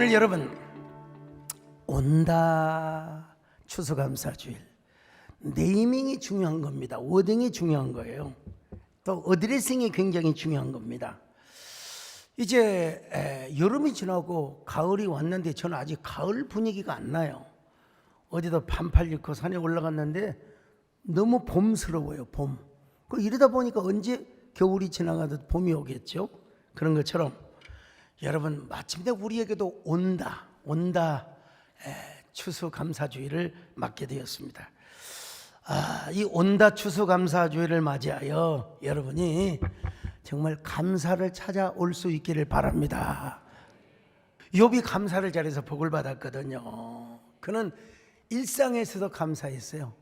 오늘 여러분 온다 추수감사주일 네이밍이 중요한 겁니다. 워딩이 중요한 거예요. 또 어드레싱이 굉장히 중요한 겁니다. 이제 여름이 지나고 가을이 왔는데 저는 아직 가을 분위기가 안 나요. 어제도 반팔 입고 산에 올라갔는데 너무 봄스러워요. 봄. 이러다 보니까 언제 겨울이 지나가도 봄이 오겠죠. 그런 것처럼 여러분 마침내 우리에게도 온다 추수감사주의를 맞게 되었습니다. 이 온다 추수감사주의를 맞이하여 여러분이 정말 감사를 찾아올 수 있기를 바랍니다. 욥이 감사를 잘해서 복을 받았거든요. 그는 일상에서도 감사했어요.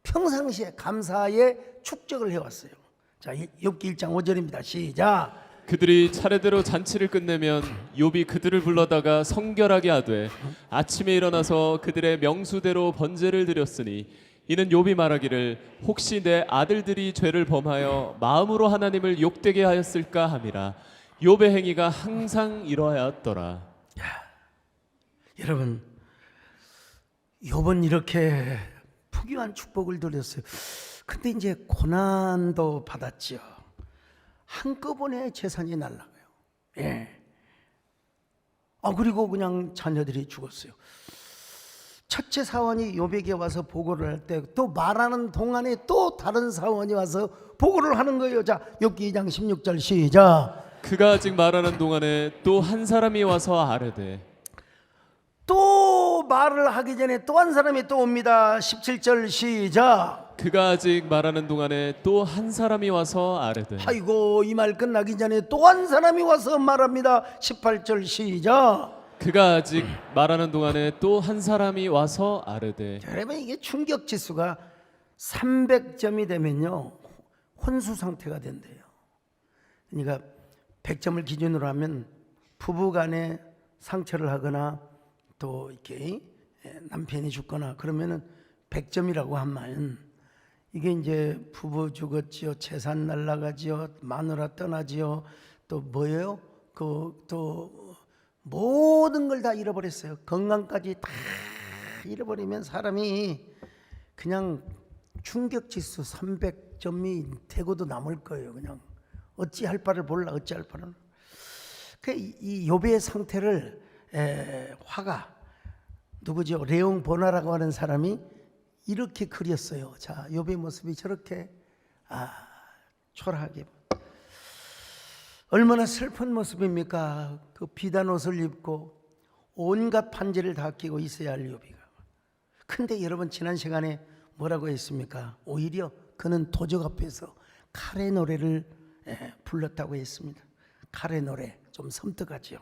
평상시에 감사의 축적을 해왔어요. 자, 욥기 1장 5절입니다. 시작. 그들이 차례대로 잔치를 끝내면 욥이 그들을 불러다가 성결하게 하되 아침에 일어나서 그들의 명수대로 번제를 드렸으니 이는 욥이 말하기를 혹시 내 아들들이 죄를 범하여 마음으로 하나님을 욕되게 하였을까 함이라. 욥의 행위가 항상 이러하였더라. 여러분 욥은 이렇게 풍요한 축복을 드렸어요. 근데 이제 고난도 받았지요. 한꺼번에 재산이 날라가요. 그리고 그냥 자녀들이 죽었어요. 첫째 사원이 욥에게 와서 보고를 할 때 또 말하는 동안에 또 다른 사원이 와서 보고를 하는 거예요. 자, 욥기 2장 16절 시작. 그가 아직 말하는 동안에 또 한 사람이 와서 아뢰되. 또 말을 하기 전에 또 한 사람이 또 옵니다. 17절 시작. 그가 아직 말하는 동안에 또 한 사람이 와서 아뢰되. 아이고, 이 말 끝나기 전에 또 한 사람이 와서 말합니다. 18절 시작. 그가 아직 말하는 동안에 또 한 사람이 와서 아뢰되. 여러분 이게 충격 지수가 300점이 되면요 혼수 상태가 된대요. 그러니까 100점을 기준으로 하면 부부간에 상처를 하거나 또 이렇게 남편이 죽거나 그러면은 100점이라고 하면 이게 이제 부부 죽었지요, 재산 날라가지요, 마누라 떠나지요, 또 뭐예요? 또 모든 걸 다 잃어버렸어요. 건강까지 다 잃어버리면 사람이 그냥 충격지수 300점이 되고도 남을 거예요. 그냥 어찌할 바를 몰라. 어찌할 바를. 이 욥의 상태를 화가 누구죠? 레옹 보나라고 하는 사람이 이렇게 그렸어요. 자, 욥의 모습이 저렇게 초라하게. 얼마나 슬픈 모습입니까? 그 비단 옷을 입고 온갖 판지를 다 끼고 있어야 할 욥이가. 근데 여러분 지난 시간에 뭐라고 했습니까? 오히려 그는 도적 앞에서 칼의 노래를 불렀다고 했습니다. 칼의 노래 좀 섬뜩하죠.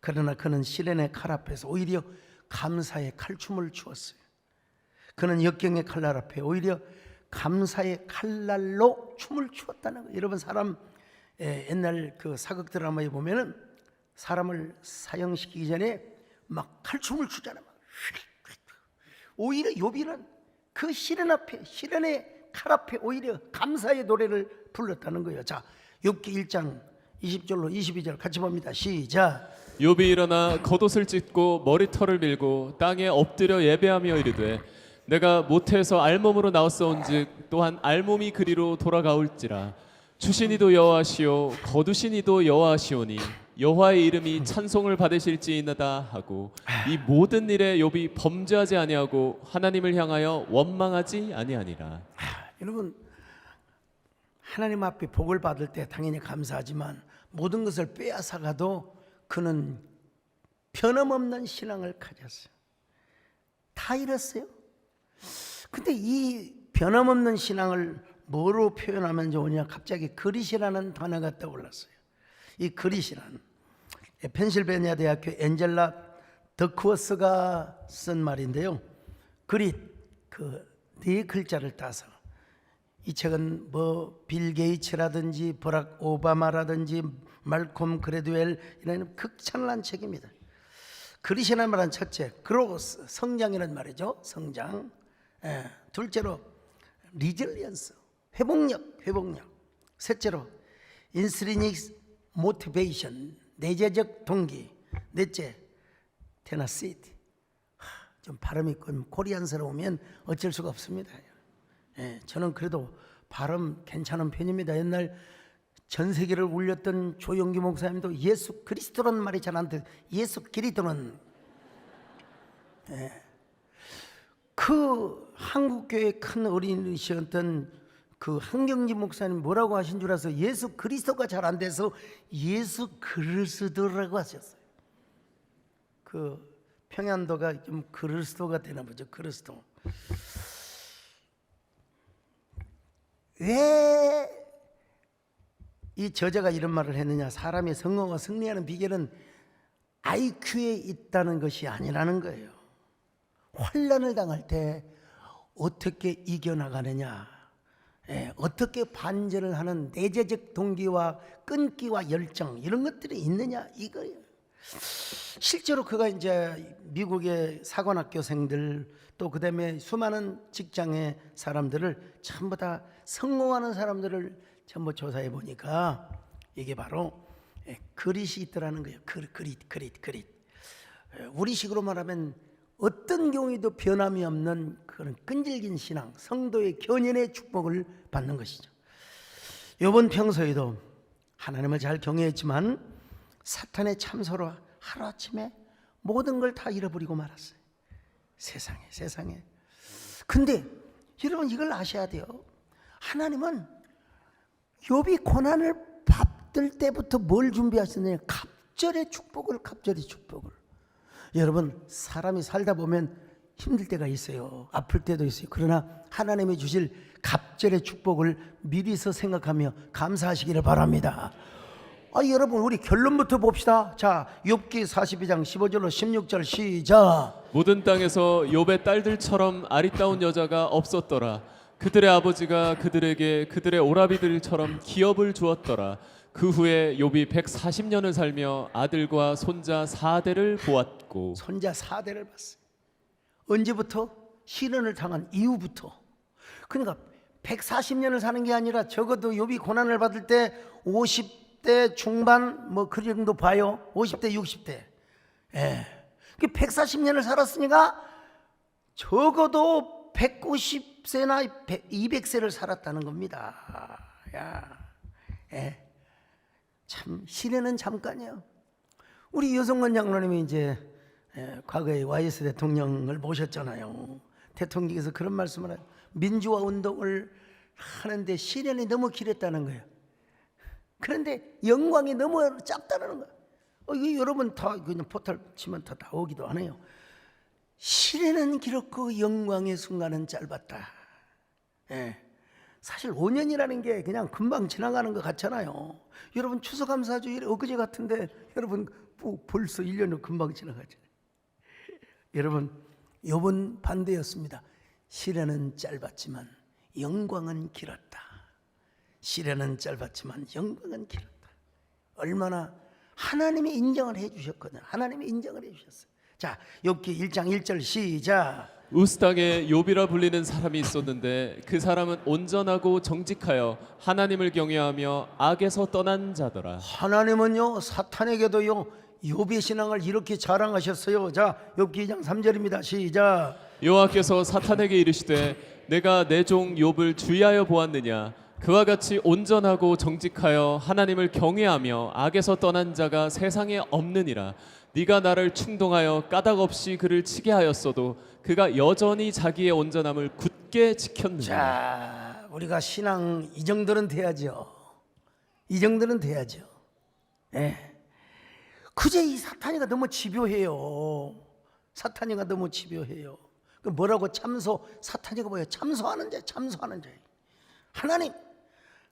그러나 그는 시련의 칼 앞에서 오히려 감사의 칼춤을 추었어요. 그는 역경의 칼날 앞에 오히려 감사의 칼날로 춤을 추었다는 거예요. 여러분 사람 옛날 그 사극 드라마에 보면은 사람을 사형시키기 전에 막 칼춤을 추잖아요. 오히려 욥이는 그 시련 앞에, 시련의 칼 앞에 오히려 감사의 노래를 불렀다는 거예요. 자, 욥기 1장 20절로 22절 같이 봅니다. 시작. 욥이 일어나 겉옷을 찢고 머리털을 밀고 땅에 엎드려 예배하며 이르되 내가 모태에서 알몸으로 나왔사온즉 또한 알몸이 그리로 돌아가올지라. 주신 이도 여호와시오 거두신 이도 여호와시오니 여호와의 이름이 찬송을 받으실지이다 하고 이 모든 일에 욥이 범죄하지 아니하고 하나님을 향하여 원망하지 아니하니라. 여러분 하나님 앞에 복을 받을 때 당연히 감사하지만 모든 것을 빼앗아가도 그는 변함없는 신앙을 가졌어요. 다 잃었어요. 근데 이 변함없는 신앙을 뭐로 표현하면 좋으냐? 갑자기 그릿이라는 단어가 떠올랐어요. 이 그릿이란 펜실베니아 대학교 엔젤라 더크워스가 쓴 말인데요. 그릿 네 글자를 따서 이 책은 뭐 빌 게이츠라든지 버락 오바마라든지 말콤 그레드웰 이런 극찬한 책입니다. 그릿이라는 말은 첫째 그로스 성장이라는 말이죠. 성장. 둘째로 리질리언스 회복력. 셋째로 인스트리닉 모티베이션 내재적 동기. 넷째 테너시티. 좀 발음이 코리안스러우면 어쩔 수가 없습니다. 예, 저는 그래도 발음 괜찮은 편입니다. 옛날 전 세계를 울렸던 조영기 목사님도 예수 그리스도라는 말이 잘 안 돼. 예수 그리스도는 그 한국교회 큰 어린이셨던 그 한경지 목사님 뭐라고 하신 줄 아세요? 예수 그리스도가 잘 안 돼서 예수 그리스도라고 하셨어요. 그 평안도가 좀 그리스도가 되나 보죠. 그리스도. 왜 이 저자가 이런 말을 했느냐? 사람의 성공과 승리하는 비결은 IQ에 있다는 것이 아니라는 거예요. 환난을 당할 때 어떻게 이겨나가느냐, 어떻게 반전을 하는 내재적 동기와 끈기와 열정 이런 것들이 있느냐 이거예요. 실제로 그가 이제 미국의 사관학교생들 또 그다음에 수많은 직장의 사람들을 전부 다 성공하는 사람들을 전부 조사해 보니까 이게 바로 그릿이 있더라는 거예요. 그릿. 우리식으로 말하면 어떤 경우에도 변함이 없는 그런 끈질긴 신앙, 성도의 견인의 축복을 받는 것이죠. 요번 평소에도 하나님을 잘 경외했지만 사탄의 참소로 하루아침에 모든 걸 다 잃어버리고 말았어요. 세상에. 근데 여러분 이걸 아셔야 돼요. 하나님은 욥이 고난을 받을 때부터 뭘 준비하셨느냐? 갑절의 축복을. 여러분 사람이 살다 보면 힘들 때가 있어요. 아플 때도 있어요. 그러나 하나님이 주실 갑절의 축복을 미리서 생각하며 감사하시기를 바랍니다. 여러분 우리 결론부터 봅시다. 자, 욥기 42장 15절로 16절 시작. 모든 땅에서 욥의 딸들처럼 아리따운 여자가 없었더라. 그들의 아버지가 그들에게 그들의 오라비들처럼 기업을 주었더라. 그 후에 욥이 140년을 살며 아들과 손자 4대를 보았고. 손자 4대를 봤어요. 언제부터? 시련을 당한 이후부터. 그러니까 140년을 사는 게 아니라 적어도 욥이 고난을 받을 때 50대 중반 뭐 그 정도 봐요. 50대 60대. 140년을 살았으니까 적어도 190세나 200세를 살았다는 겁니다. 참 시련은 잠깐이에요. 우리 여성권 장로님이 이제 과거에 YS 대통령을 모셨잖아요. 대통령께서 그런 말씀을 해요. 민주화 운동을 하는데 시련이 너무 길었다는 거예요. 그런데 영광이 너무 작다는 거예요. 이게 여러분 다 그냥 포털 치면 다 나오기도 하네요. 시련은 길었고 영광의 순간은 짧았다. 사실 5년이라는 게 그냥 금방 지나가는 것 같잖아요. 여러분 추수감사주일 엊그제 같은데 여러분 벌써 1년은 금방 지나가잖아요. 여러분 욥은 반대였습니다. 시련은 짧았지만 영광은 길었다. 시련은 짧았지만 영광은 길었다. 얼마나 하나님이 인정을 해주셨거든. 하나님이 인정을 해주셨어요. 자, 욥기 1장 1절 시작. 우스 땅에 욥이라 불리는 사람이 있었는데 그 사람은 온전하고 정직하여 하나님을 경외하며 악에서 떠난 자더라. 하나님은요 사탄에게도요 욥의 신앙을 이렇게 자랑하셨어요. 자, 욥기 2장 3절입니다. 시작. 여호와께서 사탄에게 이르시되 내가 내 종 욥을 주의하여 보았느냐? 그와 같이 온전하고 정직하여 하나님을 경외하며 악에서 떠난 자가 세상에 없느니라. 네가 나를 충동하여 까닭 없이 그를 치게 하였어도 그가 여전히 자기의 온전함을 굳게 지켰느니라. 자, 우리가 신앙 이 정도는 돼야죠. 이 정도는 돼야죠. 그제 이 사탄이가 너무 집요해요. 사탄이가 너무 집요해요. 그 뭐라고 참소? 사탄이가 뭐예요? 참소하는 자. 하나님,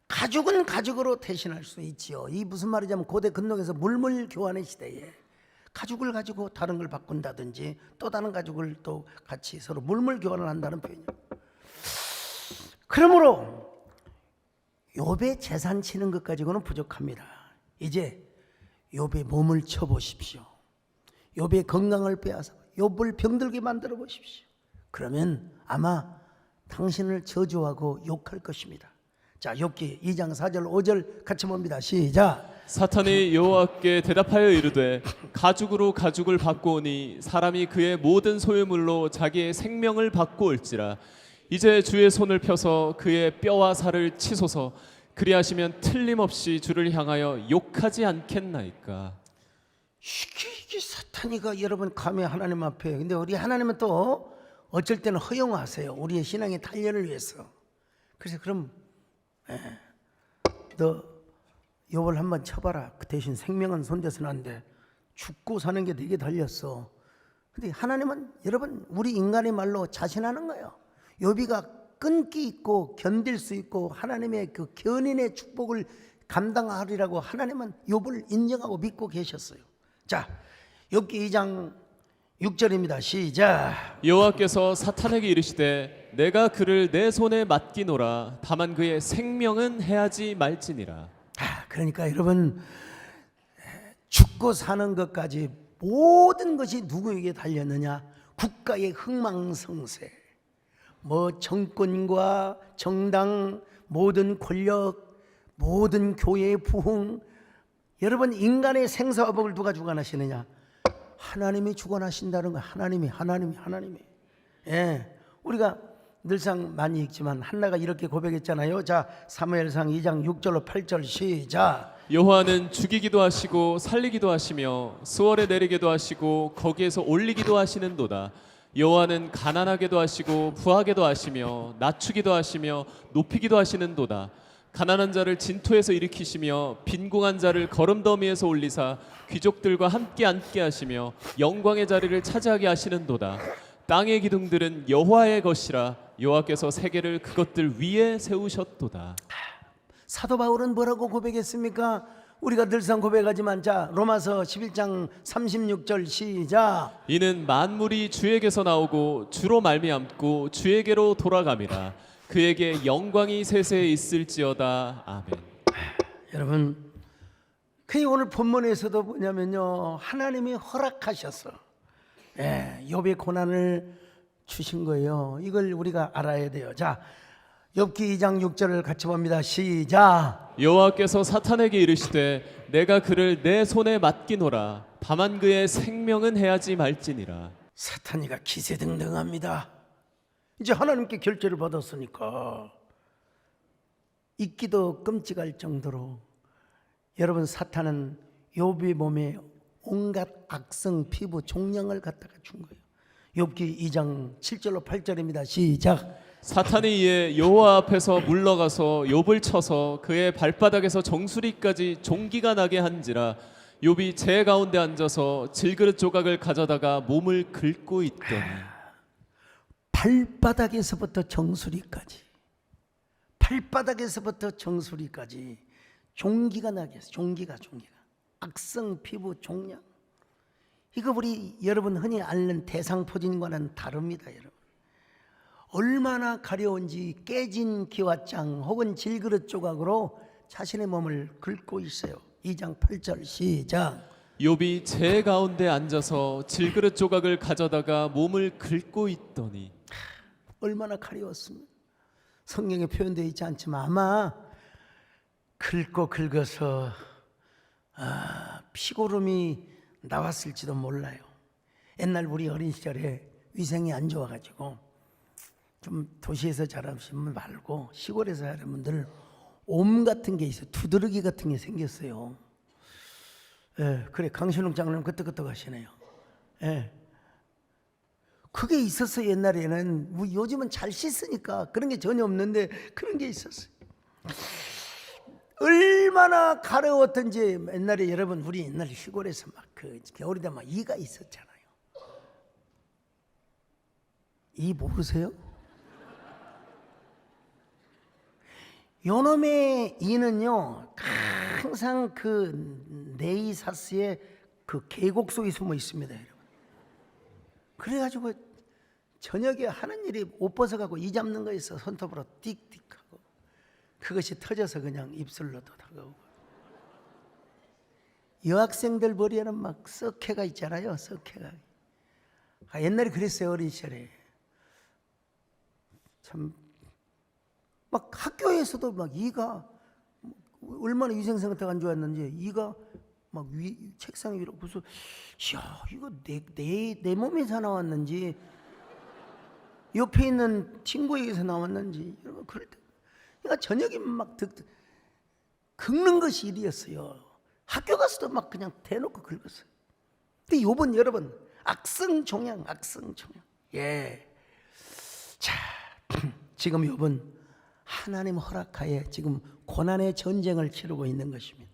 가죽은 가죽으로 대신할 수 있지요. 이 무슨 말이냐면 고대 근동에서 물물 교환의 시대에 가죽을 가지고 다른 걸 바꾼다든지 또 다른 가죽을 또 같이 서로 물물 교환을 한다는 표현이에요. 그러므로 욥의 재산 치는 것 가지고는 부족합니다. 이제 욥의 몸을 쳐보십시오. 욥의 건강을 빼앗아 욥을 병들게 만들어 보십시오. 그러면 아마 당신을 저주하고 욕할 것입니다. 자, 욥기 2장 4절 5절 같이 봅니다. 시작. 사탄이 여호와께 대답하여 이르되 가죽으로 가죽을 바꾸오니 사람이 그의 모든 소유물로 자기의 생명을 바꾸올지라. 이제 주의 손을 펴서 그의 뼈와 살을 치소서. 그리하시면 틀림없이 주를 향하여 욕하지 않겠나이까. 이게 사탄이가 여러분 감히 하나님 앞에, 근데 우리 하나님은 또 어쩔 때는 허용하세요. 우리의 신앙의 단련을 위해서. 그래서 그럼 너 욥을 한번 쳐봐라. 그 대신 생명은 손대서는 안 돼. 죽고 사는 게 되게 달렸어. 근데 하나님은 여러분 우리 인간의 말로 자신하는 거예요. 욥이가 끈기 있고 견딜 수 있고 하나님의 그 견인의 축복을 감당하리라고 하나님은 욥을 인정하고 믿고 계셨어요. 자, 욥기 2장 6절입니다. 시작. 여호와께서 사탄에게 이르시되 내가 그를 내 손에 맡기노라. 다만 그의 생명은 해하지 말지니라. 그러니까 여러분 죽고 사는 것까지 모든 것이 누구에게 달렸느냐? 국가의 흥망성쇠, 뭐 정권과 정당, 모든 권력, 모든 교회의 부흥. 여러분 인간의 생사화복을 누가 주관하시느냐? 하나님이 주관하신다는 거야. 하나님이. 예, 우리가 늘상 많이 읽지만 한나가 이렇게 고백했잖아요. 자, 사무엘상 2장 6절로 8절 시작. 여호와는 죽이기도 하시고 살리기도 하시며 수월에 내리기도 하시고 거기에서 올리기도 하시는도다. 여호와는 가난하게도 하시고 부하게도 하시며 낮추기도 하시며 높이기도 하시는도다. 가난한 자를 진토에서 일으키시며 빈궁한 자를 거름더미에서 올리사 귀족들과 함께 앉게 하시며 영광의 자리를 차지하게 하시는도다. 땅의 기둥들은 여호와의 것이라. 여호와께서 세계를 그것들 위에 세우셨도다. 사도 바울은 뭐라고 고백했습니까? 우리가 늘상 고백하지만 자, 로마서 11장 36절 시작. 이는 만물이 주에게서 나오고 주로 말미암고 주에게로 돌아감이라. 그에게 영광이 세세에 있을지어다. 아멘. 여러분, 그 오늘 본문에서도 뭐냐면요, 하나님이 허락하셔서 욥의 고난을 주신 거예요. 이걸 우리가 알아야 돼요. 자, 욥기 2장 6절을 같이 봅니다. 시작. 여호와께서 사탄에게 이르시되 내가 그를 내 손에 맡기노라. 다만 그의 생명은 해하지 말지니라. 사탄이가 기세등등합니다. 이제 하나님께 결제를 받았으니까 있기도 끔찍할 정도로 여러분 사탄은 욥의 몸에 온갖 악성 피부 종양을 갖다가 준 거예요. 욥기 2장 7절로 8절입니다. 시작. 사탄이 이에 여호와 앞에서 물러가서 욥을 쳐서 그의 발바닥에서 정수리까지 종기가 나게 한지라. 욥이 재 가운데 앉아서 질그릇 조각을 가져다가 몸을 긁고 있더니. 발바닥에서부터 정수리까지 종기가 나게 했어요. 종기가 악성 피부 종양. 이거 우리 여러분 흔히 앓는 대상포진과는 다릅니다. 여러분 얼마나 가려운지 깨진 기왓장 혹은 질그릇 조각으로 자신의 몸을 긁고 있어요. 2장 8절 시작. 욥이 재 가운데 앉아서 질그릇 조각을 가져다가 몸을 긁고 있더니. 얼마나 가려웠습니까? 성경에 표현되어 있지 않지만 아마 긁어서 피고름이 나왔을지도 몰라요. 옛날 우리 어린 시절에 위생이 안 좋아가지고 좀 도시에서 자라시면 말고 시골에서 자라는 분들 옴 같은 게 있어요. 두드러기 같은 게 생겼어요. 예, 그래 강신웅 장로님 끄떡끄떡 하시네요. 예. 그게 있었어요. 옛날에는. 뭐 요즘은 잘 씻으니까 그런 게 전혀 없는데 그런 게 있었어요. 얼마나 가려웠던지. 옛날에 여러분 우리 옛날 시골에서 막 그 겨울이 되면 막 이가 있었잖아요. 이 모르세요? 요놈의 이는요 항상 그 네이사스의 그 계곡 속에 숨어 있습니다. 여러분. 그래가지고 저녁에 하는 일이 옷 벗어가고 이 잡는 거 있어. 손톱으로 띡띡하고 그것이 터져서 그냥 입술로도 다가오고. 여학생들 머리에는 막 썩해가 있잖아요. 썩해가. 옛날에 그랬어요. 어린 시절에 참 막 학교에서도 막 이가 얼마나 위생 상태가 안 좋았는지 이가 막 책상 위로 그래서 야 이거 내 몸에서 나왔는지 옆에 있는 친구에게서 나왔는지 여러분 그럴 때 그러니까 저녁에 막 긁는 것이 일이었어요. 학교 가서도 막 그냥 대놓고 긁었어요. 근데 요번 여러분 악성종양. 예. 자 지금 요번 하나님 허락하에 지금 고난의 전쟁을 치르고 있는 것입니다.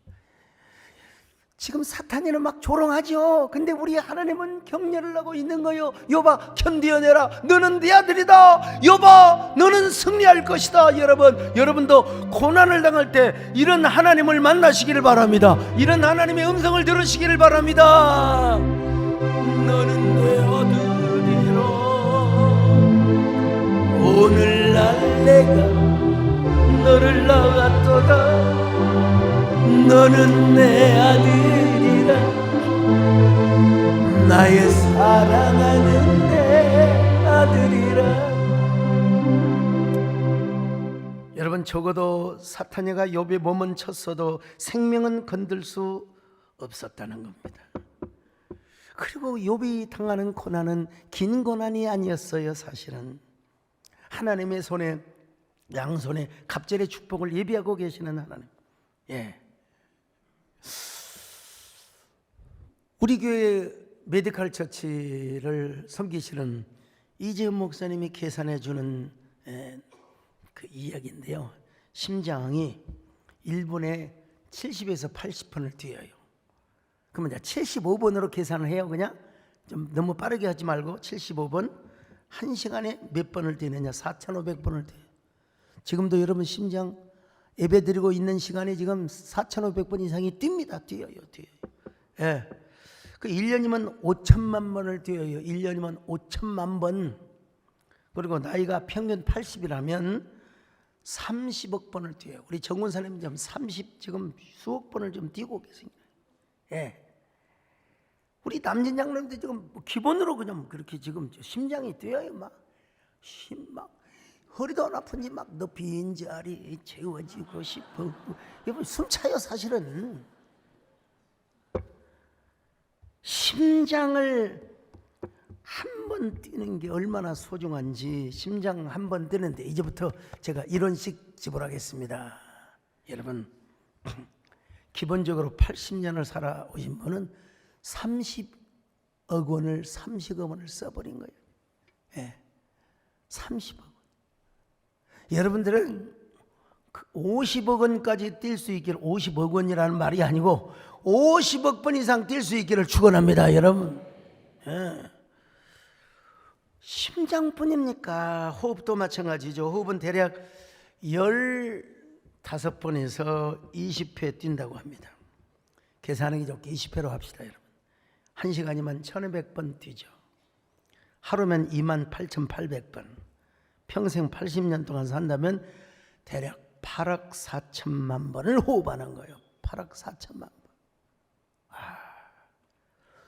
지금 사탄이는 막 조롱하죠. 근데 우리 하나님은 격려를 하고 있는 거예요. 여봐 견디어내라. 너는 내 아들이다. 여봐 너는 승리할 것이다. 여러분도 고난을 당할 때 이런 하나님을 만나시기를 바랍니다. 이런 하나님의 음성을 들으시기를 바랍니다. 너는 내 아들이라. 오늘날 내가 너를 낳았도다. 너는 내 아들이라. 나의 사랑하는 내 아들이라. 여러분 적어도 사탄이가 욥의 몸은 쳤어도 생명은 건들 수 없었다는 겁니다. 그리고 욥이 당하는 고난은 긴 고난이 아니었어요. 사실은 하나님의 손에 양손에 갑절의 축복을 예비하고 계시는 하나님. 예. 우리 교회 메디컬 처치를 섬기시는 이재훈 목사님이 계산해 주는 그 이야기인데요. 심장이 1분에 70에서 80번을 뛰어요. 그러면 이제 75번으로 계산을 해요. 그냥 좀 너무 빠르게 하지 말고 75번 1시간에 몇 번을 뛰느냐 4,500번을 뛰어요. 지금도 여러분 심장 예배 드리고 있는 시간에 지금 4,500번 이상이 뛰어요. 예. 그 1년이면 5천만 번을 뛰어요. 1년이면 5천만 번. 그리고 나이가 평균 80이라면 30억 번을 뛰어요. 우리 정군사님 지금 수억 번을 좀 뛰고 계십니다. 예. 우리 남진 장로님도 지금 기본으로 그냥 그렇게 지금 심장이 뛰어요. 막 허리도 안 아픈지 막 너 빈자리 채워지고 싶어. 여러분 숨 차요. 사실은 심장을 한 번 뛰는 게 얼마나 소중한지 심장 한 번 뛰는데 이제부터 제가 이론식 지불하겠습니다. 여러분 기본적으로 80년을 살아오신 분은 30억 원을 써버린 거예요. 예, 30억 원. 여러분들은 50억 원까지 뛸 수 있기를 50억 원이라는 말이 아니고 50억 번 이상 뛸 수 있기를 축원합니다. 여러분. 예. 심장뿐입니까? 호흡도 마찬가지죠. 호흡은 대략 15번에서 20회 뛴다고 합니다. 계산하기 좋게 20회로 합시다. 여러분 1시간이면 1200번 뛰죠. 하루면 28,800번. 평생 80년 동안 산다면 대략 8억 4천만 번을 호흡하는 거예요. 8억 4천만 번.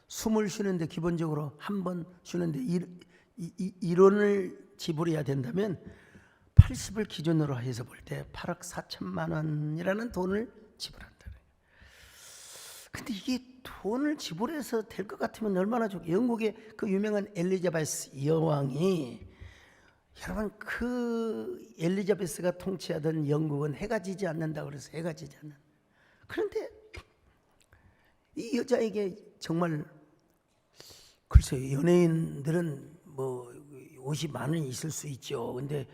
숨을 쉬는데 기본적으로 한 번 쉬는데 이론을 지불해야 된다면 80을 기준으로 해서 볼 때 8억 4천만 원이라는 돈을 지불한다. 근데 이게 돈을 지불해서 될 것 같으면 얼마나 좋게. 영국의 그 유명한 엘리자베스 여왕이 여러분 그 엘리자베스가 통치하던 영국은 해가 지지 않는다 그래서 해가 지지 않는다. 그런데 이 여자에게 정말 글쎄요 연예인들은 뭐 옷이 많이 있을 수 있죠. 근데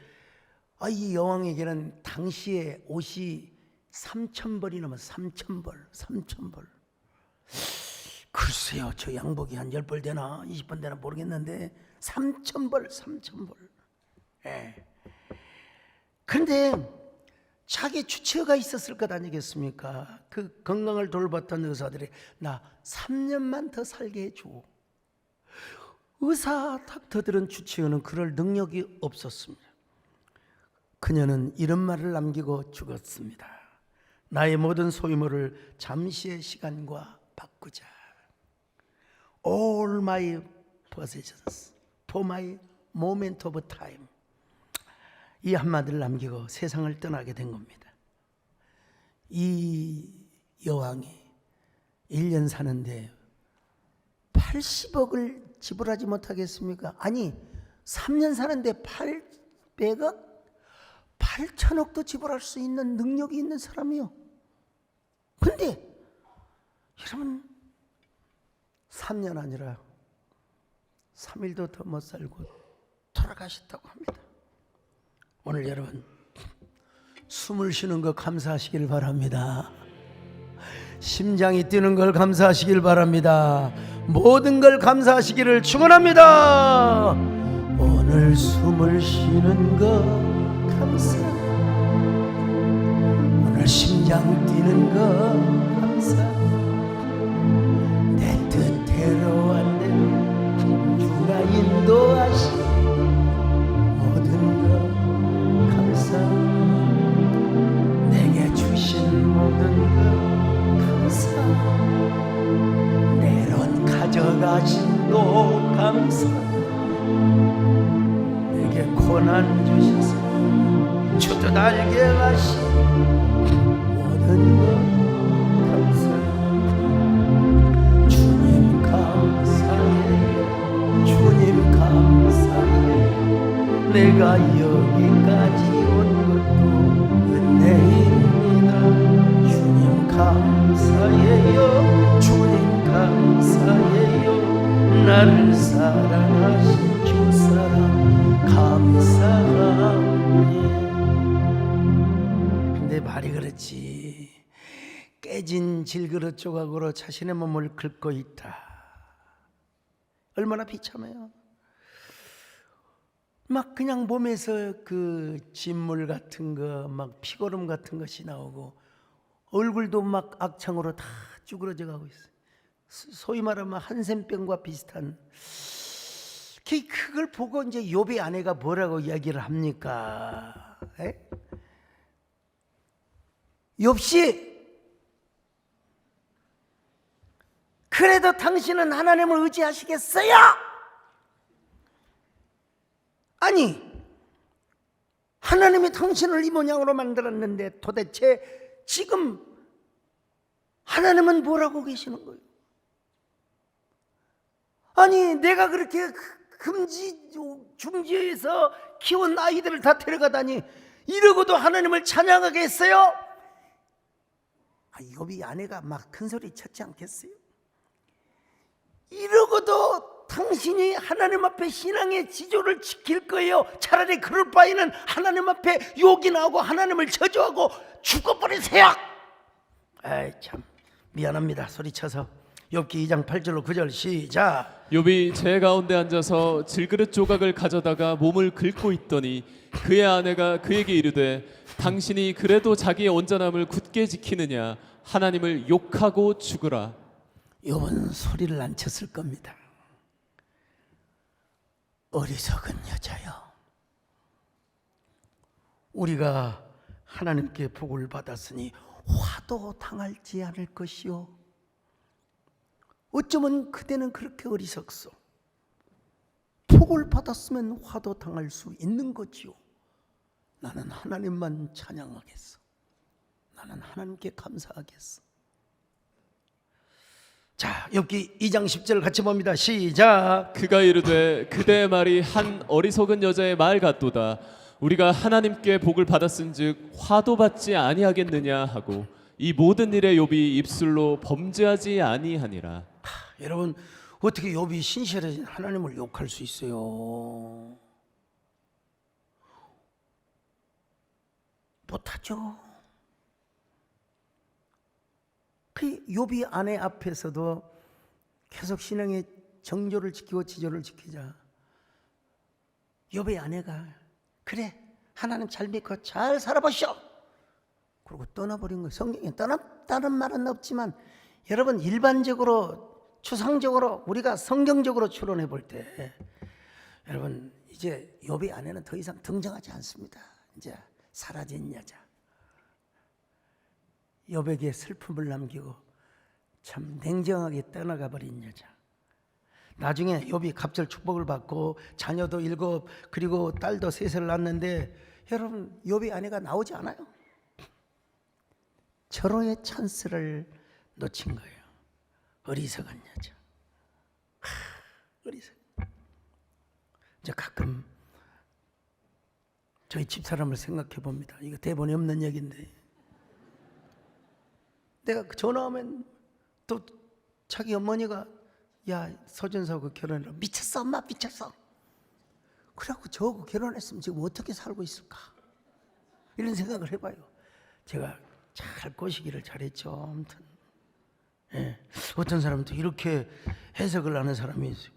이 여왕에게는 당시에 옷이 3,000벌이 넘어 3,000벌. 글쎄요 저 양복이 한 10벌 되나 20번 되나 모르겠는데 3,000벌. 예. 그런데 자기 주치의가 있었을 것 아니겠습니까? 그 건강을 돌봤던 의사들이 나 3년만 더 살게 해줘. 의사 닥터들은 주치의는 그럴 능력이 없었습니다. 그녀는 이런 말을 남기고 죽었습니다. 나의 모든 소유물을 잠시의 시간과 바꾸자. All my possessions for my moment of time. 이 한마디를 남기고 세상을 떠나게 된 겁니다. 이 여왕이 1년 사는데 80억을 지불하지 못하겠습니까? 아니 3년 사는데 800억? 8천억도 지불할 수 있는 능력이 있는 사람이요. 근데 여러분 3년 아니라 3일도 더 못 살고 돌아가셨다고 합니다. 오늘 여러분 숨을 쉬는 거 감사하시길 바랍니다. 심장이 뛰는 걸 감사하시길 바랍니다. 모든 걸 감사하시기를 축원합니다. 오늘 숨을 쉬는 거 감사, 오늘 심장 뛰는 거 감사, 내 뜻대로 안 되는 주가 인도하시 모든 거 감사, 내게 주신 모든 거 감사, 내론 가져가신 도 감사, 내게 고난 주셔서 주뜻 알게 하신 모든 것 감사, 주님 감사해요. 주님 감사해요. 내가 여기까지 온 것도 은혜입니다. 주님 감사해요. 주님 감사해요. 나를 사랑하신 주 사랑 감사합니다. 근데 말이 그렇지, 깨진 질그릇 조각으로 자신의 몸을 긁고 있다. 얼마나 비참해요. 막 그냥 몸에서 그 진물 같은 거, 막 피고름 같은 것이 나오고 얼굴도 막 악창으로 다 쭈그러져 가고 있어요. 소위 말하면 한센병과 비슷한. 그걸 보고 이제 욥의 아내가 뭐라고 이야기를 합니까? 욥씨, 그래도 당신은 하나님을 의지하시겠어요? 아니, 하나님이 당신을 이 모양으로 만들었는데 도대체 지금 하나님은 뭐라고 계시는 거예요? 아니, 내가 그렇게 중지에서 키운 아이들을 다 데려가다니 이러고도 하나님을 찬양하겠어요? 욥이 아내가 막 큰 소리 쳤지 않겠어요? 이러고도 당신이 하나님 앞에 신앙의 지조를 지킬 거예요? 차라리 그럴 바에는 하나님 앞에 욕이나 하고 하나님을 저주하고 죽어버리세요. 아이 참 미안합니다. 소리쳐서. 욥기 2장 8절로 9절 시작. 욥이 제 가운데 앉아서 질그릇 조각을 가져다가 몸을 긁고 있더니 그의 아내가 그에게 이르되 당신이 그래도 자기의 온전함을 굳게 지키느냐 하나님을 욕하고 죽으라. 욥은 소리를 안 쳤을 겁니다. 어리석은 여자여, 우리가 하나님께 복을 받았으니 화도 당할지 않을 것이요. 어쩌면 그대는 그렇게 어리석소. 복을 받았으면 화도 당할 수 있는 거지요. 나는 하나님만 찬양하겠어. 나는 하나님께 감사하겠어. 자, 욥기 2장 10절 같이 봅니다. 시작. 그가 이르되 그대의 말이 한 어리석은 여자의 말 같도다. 우리가 하나님께 복을 받았은즉 화도 받지 아니하겠느냐 하고 이 모든 일에 욥이 입술로 범죄하지 아니하니라. 여러분, 어떻게 욥이 신실하신 하나님을 욕할 수 있어요? 못하죠. 그 욥이 아내 앞에서도 계속 신앙의 정조를 지키고 지조를 지키자. 욥의 아내가 그래 하나님 잘 믿고 잘 살아보시오. 그리고 떠나버린 거예요. 성경에 떠났다는 말은 없지만 여러분 일반적으로 추상적으로 우리가 성경적으로 추론해 볼 때 여러분 이제 욥의 아내는 더 이상 등장하지 않습니다. 이제 사라진 여자. 욥에게 슬픔을 남기고 참 냉정하게 떠나가 버린 여자. 나중에 욥이 갑절 축복을 받고 자녀도 7 그리고 딸도 3을 낳았는데 여러분 욥의 아내가 나오지 않아요. 절호의 찬스를 놓친 거예요. 어리석은 여자. 어리석. 이제 가끔 저희 집사람을 생각해 봅니다. 이거 대본에 없는 얘기인데, 내가 전화하면 또 자기 어머니가 야 서준서하고 결혼해라. 미쳤어 엄마 미쳤어. 그래갖고 저하고 결혼했으면 지금 어떻게 살고 있을까, 이런 생각을 해봐요. 제가 잘 꼬시기를 잘했죠. 아무튼 예. 어떤 사람은 또 이렇게 해석을 하는 사람이 있어요.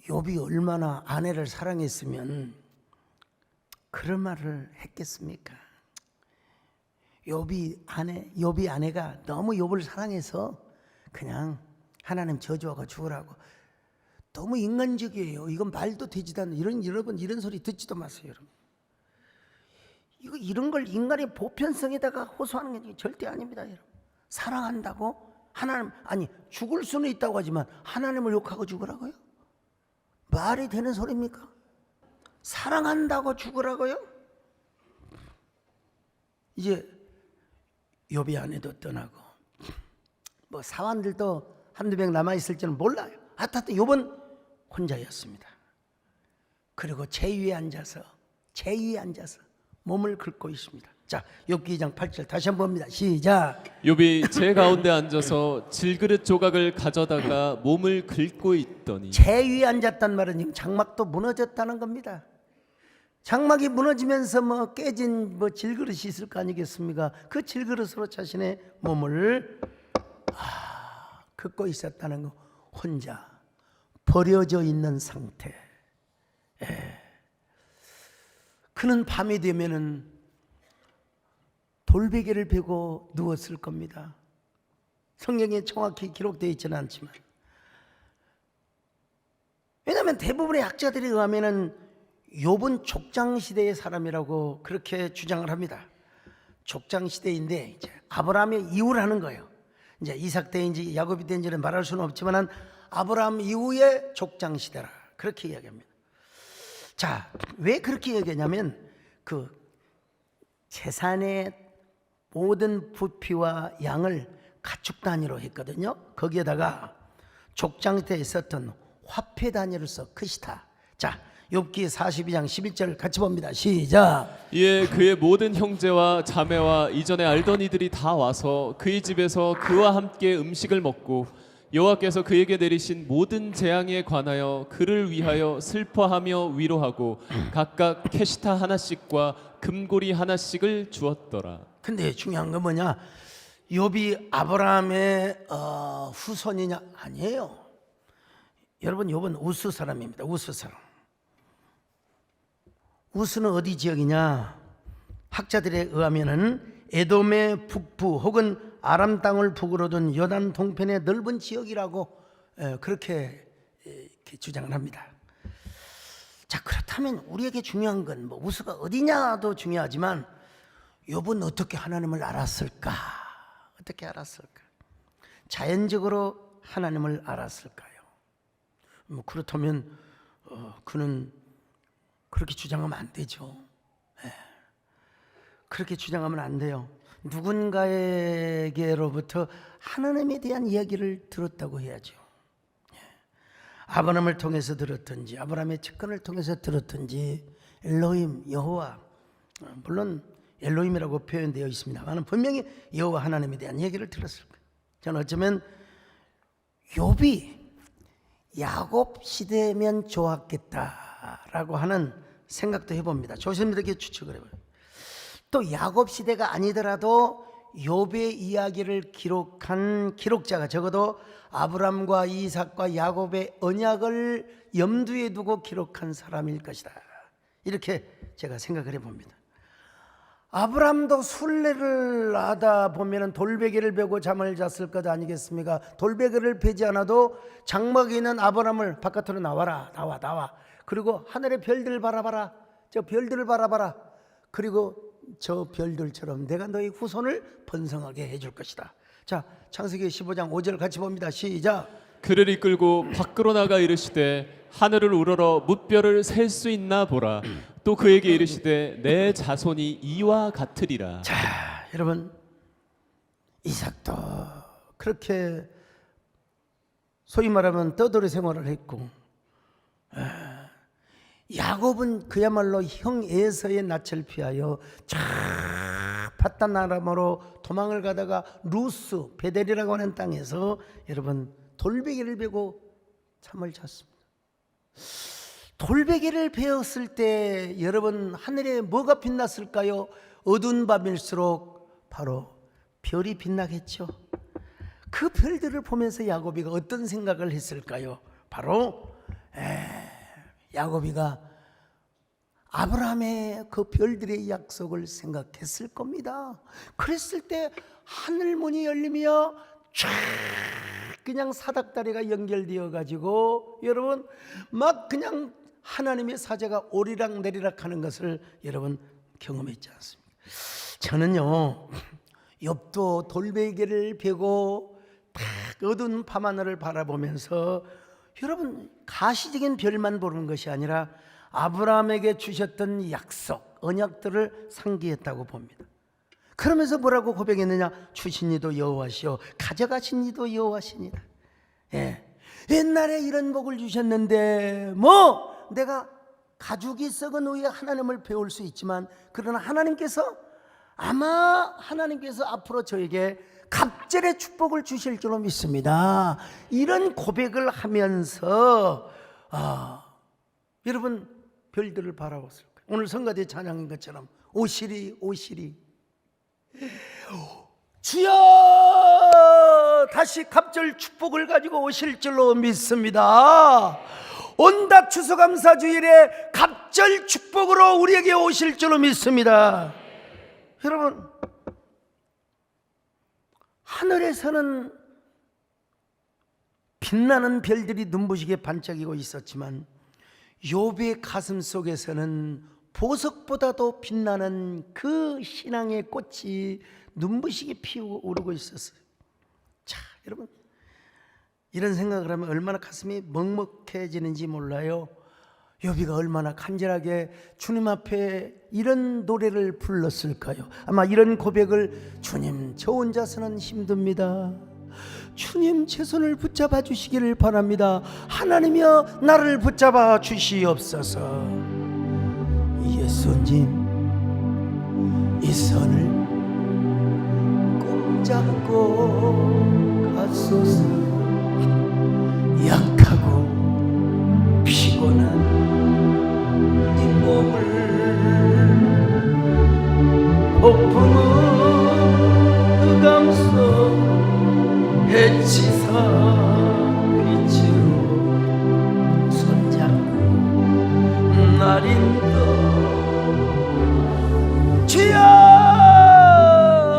욥이 얼마나 아내를 사랑했으면 그런 말을 했겠습니까? 욥이 아내가 너무 욥을 사랑해서 그냥 하나님 저주하고 죽으라고. 너무 인간적이에요. 이건 말도 되지도 않는 여러분 이런 소리 듣지도 마세요, 여러분. 이런 걸 인간의 보편성에다가 호소하는 게 절대 아닙니다, 여러분. 사랑한다고 하나님, 아니 죽을 수는 있다고 하지만 하나님을 욕하고 죽으라고요? 말이 되는 소리입니까? 사랑한다고 죽으라고요? 이제 욥이 아내도 떠나고 뭐 사환들도 한두 명 남아있을지는 몰라요. 하여튼 욥은 혼자였습니다. 그리고 제 위에 앉아서 몸을 긁고 있습니다. 자, 욥기 2장 8절 다시 한번 봅니다. 시작. 욥이 제 가운데 앉아서 질그릇 조각을 가져다가 몸을 긁고 있더니. 제 위에 앉았단 말은 지금 장막도 무너졌다는 겁니다. 장막이 무너지면서 뭐 깨진 뭐 질그릇이 있을 거 아니겠습니까? 그 질그릇으로 자신의 몸을 긁고 있었다는 거. 혼자 버려져 있는 상태. 그는 밤이 되면은 돌베개를 베고 누웠을 겁니다. 성경에 정확히 기록되어 있지는 않지만, 왜냐하면 대부분의 학자들에 의하면은 욥은 족장 시대의 사람이라고 그렇게 주장을 합니다. 족장 시대인데 이제 아브라함의 이후를 하는 거예요. 이제 이삭 때인지 야곱이 때인지는 말할 수는 없지만 아브라함 이후의 족장 시대라 그렇게 이야기합니다. 자, 왜 그렇게 얘기하냐면 그 재산의 모든 부피와 양을 가축 단위로 했거든요. 거기에다가 족장 때 있었던 화폐 단위를 써 크시타. 자, 욥기 42장 11절 같이 봅니다. 시작. 이에 그의 모든 형제와 자매와 이전에 알던 이들이 다 와서 그의 집에서 그와 함께 음식을 먹고 여호와께서 그에게 내리신 모든 재앙에 관하여 그를 위하여 슬퍼하며 위로하고 각각 캐시타 하나씩과 금고리 하나씩을 주었더라. 근데 중요한 건 뭐냐? 욥이 아브라함의 후손이냐? 아니에요. 여러분, 욥은 우스 사람입니다. 우스 사람. 우스는 어디 지역이냐? 학자들에 의하면은 에돔의 북부 혹은 아람 땅을 북으로 둔 요단 동편의 넓은 지역이라고 그렇게 주장을 합니다. 자, 그렇다면 우리에게 중요한 건 뭐 우스가 어디냐도 중요하지만 욥은 어떻게 하나님을 알았을까? 어떻게 알았을까? 자연적으로 하나님을 알았을까요? 뭐 그렇다면 그는 그렇게 주장하면 안 되죠. 그렇게 주장하면 안 돼요. 누군가에게로부터 하나님에 대한 이야기를 들었다고 해야죠. 아브라함을 통해서 들었든지 아브라함의 측근을 통해서 들었든지 엘로힘 여호와, 물론 엘로힘이라고 표현되어 있습니다만 분명히 여호와 하나님에 대한 얘기를 들었을 거예요. 저는 어쩌면 욥이 야곱 시대면 좋았겠다라고 하는 생각도 해봅니다. 조심스럽게 추측을 해봐요. 또 야곱 시대가 아니더라도 욥의 이야기를 기록한 기록자가 적어도 아브람과 이삭과 야곱의 언약을 염두에 두고 기록한 사람일 것이다. 이렇게 제가 생각을 해봅니다. 아브람도 순례를 하다 보면 돌베개를 베고 잠을 잤을 것 아니겠습니까? 돌베개를 베지 않아도 장막에 있는 아브람을 바깥으로 나와라, 나와. 그리고 하늘의 별들을 바라봐라, 저 별들을 바라봐라. 그리고 저 별들처럼 내가 너희 후손을 번성하게 해줄 것이다. 자, 창세기 15장 5절 같이 봅니다. 시작. 그를 이끌고 밖으로 나가 이르시되 하늘을 우러러 뭇별을 셀 수 있나 보라. 또 그에게 이르시되 내 자손이 이와 같으리라. 자, 여러분, 이삭도 그렇게 소위 말하면 떠돌이 생활을 했고, 야곱은 그야말로 형 에서의 낯을 피하여 저 파단 아람으로 도망을 가다가 루스 베델이라고 하는 땅에서 여러분 돌베개를 베고 잠을 잤습니다. 돌베개를 베었을 때 여러분 하늘에 뭐가 빛났을까요? 어두운 밤일수록 바로 별이 빛나겠죠. 그 별들을 보면서 야곱이가 어떤 생각을 했을까요? 바로 야곱이가 아브라함의 그 별들의 약속을 생각했을 겁니다. 그랬을 때 하늘 문이 열리며 쫙 그냥 사닥다리가 연결되어 가지고 여러분 막 그냥 하나님의 사자가 오리락 내리락 하는 것을 여러분 경험했지 않습니까? 저는요 욥도 돌베개를 베고 딱 어두운 밤하늘을 바라보면서 여러분 가시적인 별만 보는 것이 아니라 아브라함에게 주셨던 약속, 언약들을 상기했다고 봅니다. 그러면서 뭐라고 고백했느냐? 주신 이도 여호와시오 가져가신 이도 여호와시니라. 옛날에 이런 복을 주셨는데 뭐 내가 가죽이 썩은 후에 하나님을 배울 수 있지만 그러나 하나님께서 아마 하나님께서 앞으로 저에게 갑절의 축복을 주실 줄로 믿습니다. 이런 고백을 하면서 여러분 별들을 바라봤을 거예요. 오늘 성가대 찬양인 것처럼 오시리 오시리 주여 다시 갑절 축복을 가지고 오실 줄로 믿습니다. 온답 추수감사 주일에 갑절 축복으로 우리에게 오실 줄로 믿습니다. 여러분 하늘에서는 빛나는 별들이 눈부시게 반짝이고 있었지만 욥의 가슴 속에서는 보석보다도 빛나는 그 신앙의 꽃이 눈부시게 피어오르고 있었어요. 자, 여러분 이런 생각을 하면 얼마나 가슴이 먹먹해지는지 몰라요. 욥이가 얼마나 간절하게 주님 앞에 이런 노래를 불렀을까요? 아마 이런 고백을 주님 저 혼자서는 힘듭니다. 주님 제 손을 붙잡아 주시기를 바랍니다. 하나님이여 나를 붙잡아 주시옵소서. 예수님 이 손을 꼭 잡고 가소서. 약하고 피곤한 이 몸을 폭풍은 흑암속 해치사 빛으로 손잡고 날인도 주여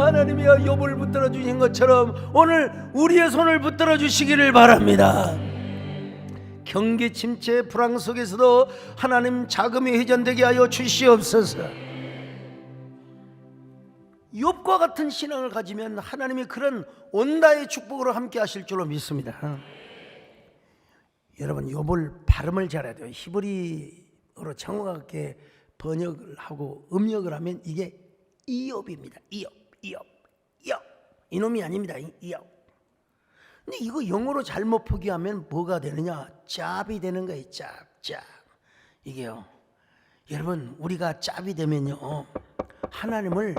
하나님이여 욥을 붙들어 주신 것처럼 오늘 우리의 손을 붙들어 주시기를 바랍니다. 경기 침체 불황 속에서도 하나님 자금이 회전되게 하여 주시옵소서. 욥과 같은 신앙을 가지면 하나님이 그런 온다의 축복으로 함께 하실 줄로 믿습니다. 여러분 욥을 발음을 잘해야 돼요. 히브리어로 정확하게 번역을 하고 음역을 하면 이게 이욥입니다. 이업 이놈이 아닙니다. 이업. 근데 이거 영어로 잘못 포기하면 뭐가 되느냐? 짭이 되는 거예요. 짭. 이게요. 여러분 우리가 짭이 되면요 하나님을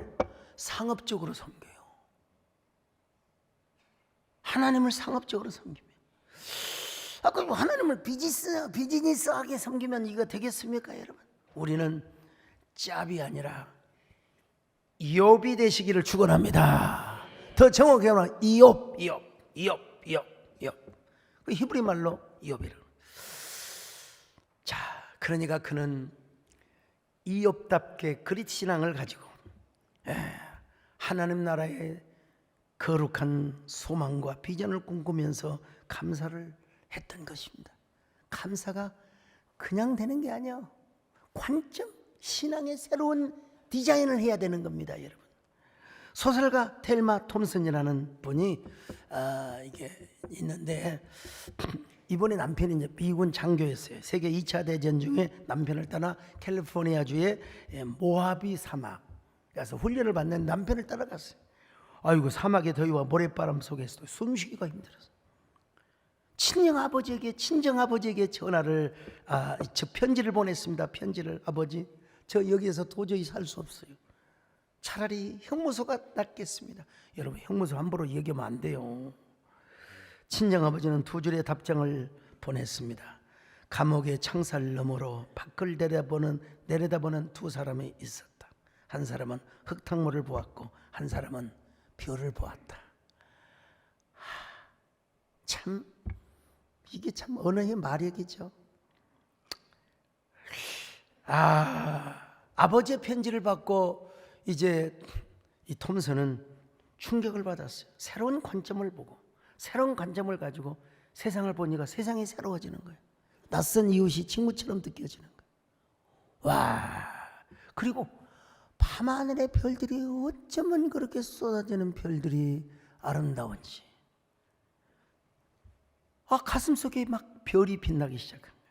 상업적으로 섬겨요. 하나님을 상업적으로 섬기면 그럼 하나님을 비즈니스하게 섬기면 이거 되겠습니까 여러분? 우리는 짭이 아니라 이욥이 되시기를 축원합니다. 더 정확하게 말하면 이업. 그 히브리 말로 이욥이라. 자, 그러니까 그는 이욥답게 그리스 신앙을 가지고 하나님 나라의 거룩한 소망과 비전을 꿈꾸면서 감사를 했던 것입니다. 감사가 그냥 되는 게 아니에요. 관점, 신앙의 새로운 디자인을 해야 되는 겁니다, 여러분. 소설가 텔마 톰슨이라는 분이 이게 있는데 이번에 남편이 이제 미군 장교였어요. 세계 2차 대전 중에 남편을 떠나 캘리포니아주의 모하비 사막 가서 훈련을 받는 남편을 따라갔어요. 아이고 사막의 더위와 모래바람 속에서도 숨쉬기가 힘들어서 친정아버지에게 전화를 저 편지를 보냈습니다. 편지를 아버지 저 여기에서 도저히 살 수 없어요. 차라리 형무소가 낫겠습니다. 여러분 형무소 함부로 얘기하면 안 돼요. 친정아버지는 두 줄의 답장을 보냈습니다. 감옥의 창살 너머로 밖을 내려다보는 두 사람이 있었다. 한 사람은 흙탕물을 보았고 한 사람은 별을 보았다. 참 이게 참 언어의 마력이죠. 아버지의 편지를 받고 이제 이 톰슨은 충격을 받았어요. 새로운 관점을 보고 새로운 관점을 가지고 세상을 보니까 세상이 새로워지는 거예요. 낯선 이웃이 친구처럼 느껴지는 거예요. 와, 그리고 밤하늘의 별들이 어쩌면 그렇게 쏟아지는 별들이 아름다운지 가슴속에 막 별이 빛나기 시작한 거예요.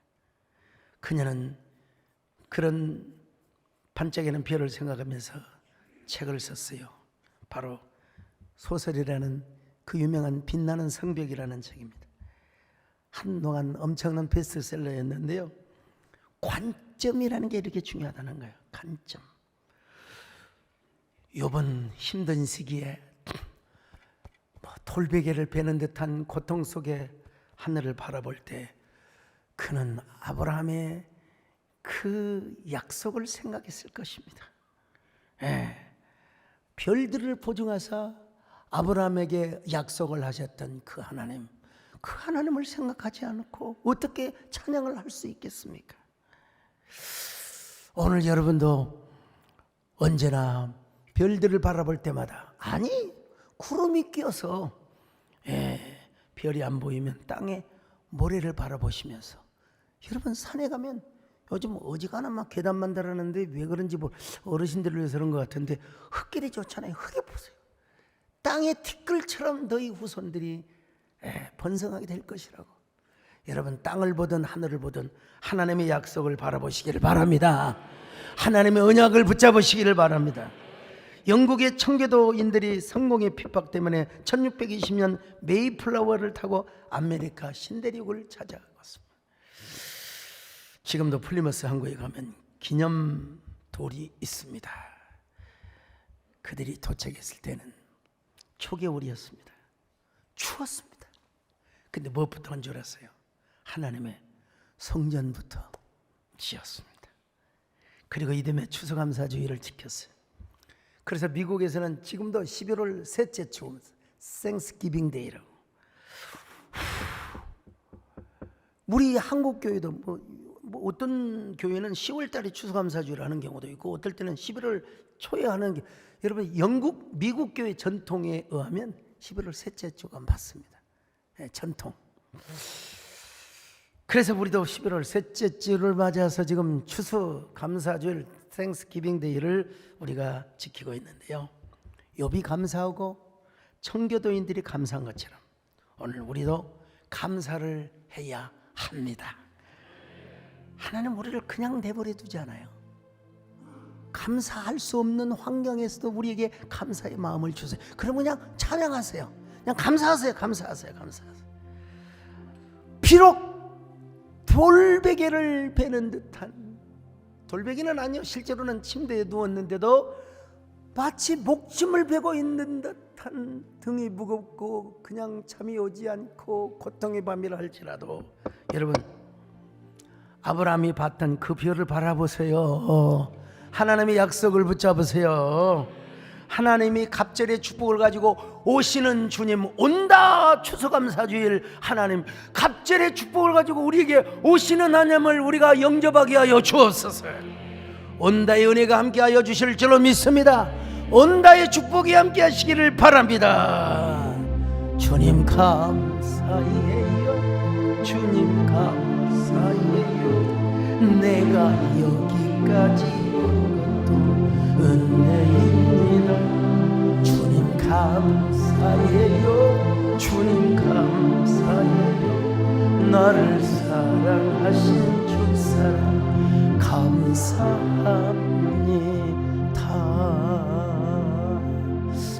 그녀는 그런 반짝이는 별을 생각하면서 책을 썼어요. 바로 소설이라는 그 유명한 빛나는 성벽이라는 책입니다. 한동안 엄청난 베스트셀러였는데요. 관점이라는 게 이렇게 중요하다는 거예요. 관점. 이번 힘든 시기에 돌베개를 베는 듯한 고통 속에 하늘을 바라볼 때 그는 아브라함의 그 약속을 생각했을 것입니다. 별들을 보증하사 아브라함에게 약속을 하셨던 그 하나님을 생각하지 않고 어떻게 찬양을 할 수 있겠습니까? 오늘 여러분도 언제나 별들을 바라볼 때마다 구름이 끼어서 별이 안 보이면 땅에 모래를 바라보시면서 여러분 산에 가면 요즘 어지간한 막 계단 만들었는데 왜 그런지 어르신들을 위해서 그런 것 같은데 흙길이 좋잖아요. 흙에 보세요. 땅의 티끌처럼 너희 후손들이 번성하게 될 것이라고. 여러분 땅을 보든 하늘을 보든 하나님의 약속을 바라보시기를 바랍니다. 하나님의 언약을 붙잡으시기를 바랍니다. 영국의 청교도인들이 성공의 핍박 때문에 1620년 메이플라워를 타고 아메리카 신대륙을 찾아갔습니다. 지금도 플리머스 항구에 가면 기념돌이 있습니다. 그들이 도착했을 때는 초겨울이었습니다. 추웠습니다. 근데 무엇부터 한 줄 아세요? 하나님의 성전부터 지었습니다. 그리고 이듬해 추수감사주의를 지켰어요. 그래서 미국에서는 지금도 11월 셋째 주 Thanksgiving Day라고. 우리 한국 교회도 어떤 교회는 10월 달에 추수감사주의를 하는 경우도 있고 어떨 때는 11월 초에 하는 게 여러분 미국 교회 전통에 의하면 11월 셋째 주가 맞습니다. 전통. 그래서 우리도 11월 셋째 주를 맞아서 지금 추수감사주일 Thanksgiving Day를 우리가 지키고 있는데요. 욥이 감사하고 청교도인들이 감사한 것처럼 오늘 우리도 감사를 해야 합니다. 하나님 우리를 그냥 내버려 두지 않아요. 감사할 수 없는 환경에서도 우리에게 감사의 마음을 주세요. 그럼 그냥 찬양하세요. 그냥 감사하세요. 비록 돌베개를 베는 듯한, 돌베개는 아니요, 실제로는 침대에 누웠는데도 마치 목숨을 베고 있는 듯한 등이 무겁고 그냥 잠이 오지 않고 고통의 밤이라 할지라도 여러분 아브라함이 봤던 그 별을 바라보세요. 하나님의 약속을 붙잡으세요. 하나님이 갑절의 축복을 가지고 오시는 주님, 온다 추수감사주일 하나님, 갑절의 축복을 가지고 우리에게 오시는 하나님을 우리가 영접하게 하여 주옵소서. 온다의 은혜가 함께하여 주실 줄로 믿습니다. 온다의 축복이 함께하시기를 바랍니다. 주님 감사해요. 주님 감사해요. 내가 여기까지 온 것도 은혜입니다. 주님 감사해요. 주님 감사해요. 나를 사랑하신 주 사랑 감사합니다.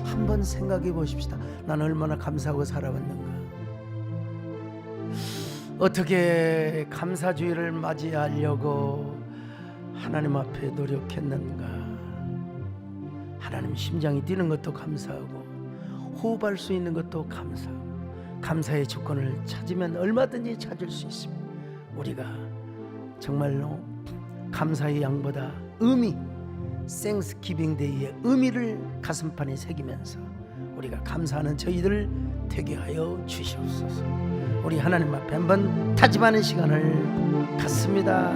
한번 한번 생각해 보십시다. 난 얼마나 감사하고 살아왔는가. 어떻게 감사주의를 맞이하려고 하나님 앞에 노력했는가. 하나님 심장이 뛰는 것도 감사하고 호흡할 수 있는 것도 감사하고 감사의 조건을 찾으면 얼마든지 찾을 수 있습니다. 우리가 정말로 감사의 양보다 의미, 땡스기빙 데이의 의미를 가슴판에 새기면서 우리가 감사하는 저희들 되게 하여 주시옵소서. 우리 하나님 앞에 한번 다짐하는 시간을 갖습니다.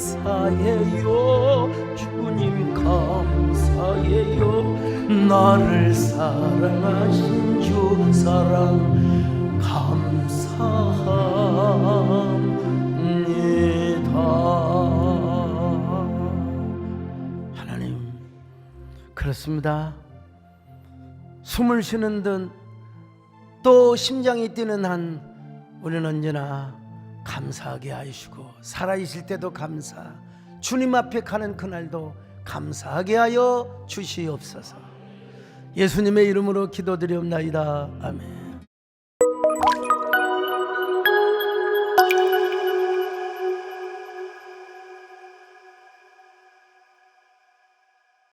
감사해요 주님 감사해요 나를 사랑하신 주 사랑 감사합니다. 하나님 그렇습니다. 숨을 쉬는 듯 또 심장이 뛰는 한 우리는 언제나 감사하게 하시고 살아있을 때도 감사, 주님 앞에 가는 그날도 감사하게 하여 주시옵소서. 예수님의 이름으로 기도드리옵나이다. 아멘.